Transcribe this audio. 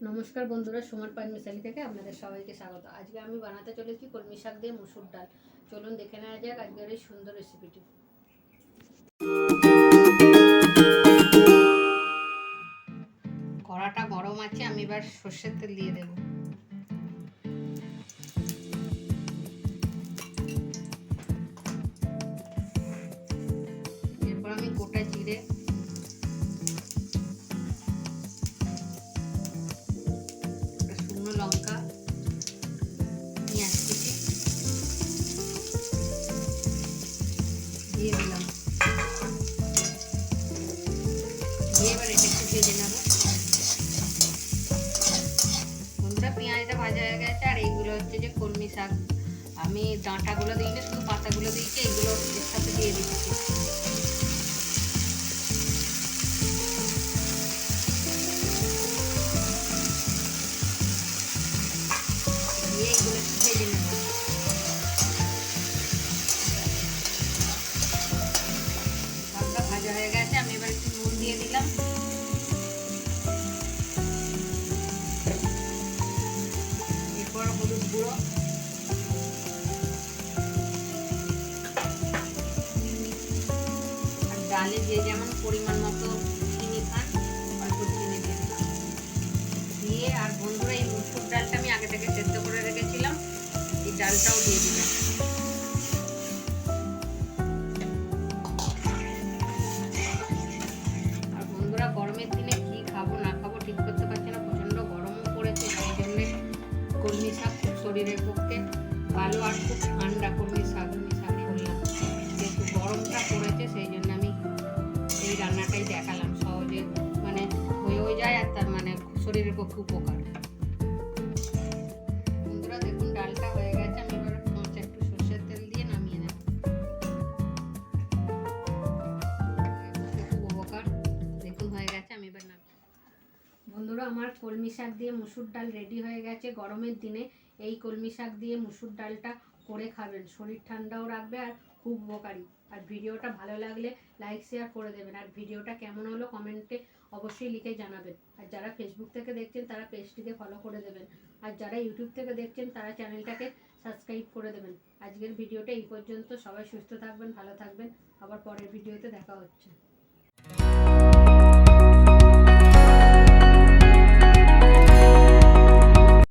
নমস্কার বন্ধুরা, সোমার পান মিশালি থেকে আপনাদের সবাইকে স্বাগত। আজকে আমি বানাতে চলেছি কলমি শাক দিয়ে মুসুর ডাল। চলুন দেখে নেওয়া যাক আজকের এই সুন্দর রেসিপিটি। কড়াটা গরম আছে, আমি এবার সর্ষের তেল দিয়ে দেব। এরপর আমি গোটা জিরে, শুকনো লঙ্কা, পেঁয়াজ কুচি দিয়ে দিলাম। দিয়ে এবার এটা একটু ভেজে নেব। বন্ধুরা, পেঁয়াজটা ভাজা হয়ে গেছে। আর এইগুলো হচ্ছে যে কলমি শাক, আমি ডাঁটাগুলো দিইনি, শুধু পাতাগুলো দিয়েছি। এইগুলো এর সাথে দিয়ে দিচ্ছি। দিয়ে এগুলো একটু ভেজে নেব। শাকটা ভাজা হয়ে গেছে, আমি এবার একটু নুন দিয়ে দিলাম। এরপর হলুদ গুঁড়ো, আর ডালে যে যেমন পরিমাণ মতো চিনি খান অল্প চিনি দিয়ে দিলাম। দিয়ে আর বন্ধুরা, এই মুসুর ডালটা আমি আগে থেকে সেদ্ধ করে রেখেছিলাম, এই ডালটাও দিয়ে দিলাম। আর বন্ধুরা, গরমের দিনে কি খাবো না খাবো ঠিক করতে পারছি না, প্রচন্ড গরমও পড়েছে। সেই জন্যে কলমি শাক খুব শরীরের পক্ষে ভালো, আর খুব ঠান্ডা কলমি শাক আমি করলাম। যেহেতু গরমটা পড়েছে সেই জন্য আমি এই রান্নাটাই দেখালাম। সহজে মানে হয়েও যায়, আর তার মানে শরীরের পক্ষে উপকার। বন্ধুরা দেখুন, ডালটা হয়ে গেছে। আমি এবার একটু সর্ষের তেল দিয়ে নামিয়ে নেব। খুব উপকার। দেখুন হয়ে গেছে, আমি এবার নামিয়ে। বন্ধুরা, আমার কলমি শাক দিয়ে মুসুর ডাল রেডি হয়ে গেছে। গরমের দিনে এই কলমি শাক দিয়ে মুসুর ডালটা করে খাবেন, শরীর ঠান্ডাও রাখবে আর খুব উপকারী। আর ভিডিওটা ভালো লাগলে লাইক শেয়ার করে দেবেন। আর ভিডিওটা কেমন হলো কমেন্টে অবশ্যই লিখে জানাবেন। আর যারা ফেসবুক থেকে দেখছেন তারা পেজটিকে ফলো করে দেবেন। আর যারা ইউটিউব থেকে দেখছেন তারা চ্যানেলটাকে সাবস্ক্রাইব করে দেবেন। আজকের ভিডিওটা এই পর্যন্ত। সবাই সুস্থ থাকবেন, ভালো থাকবেন। আবার পরের ভিডিওতে দেখা হচ্ছে।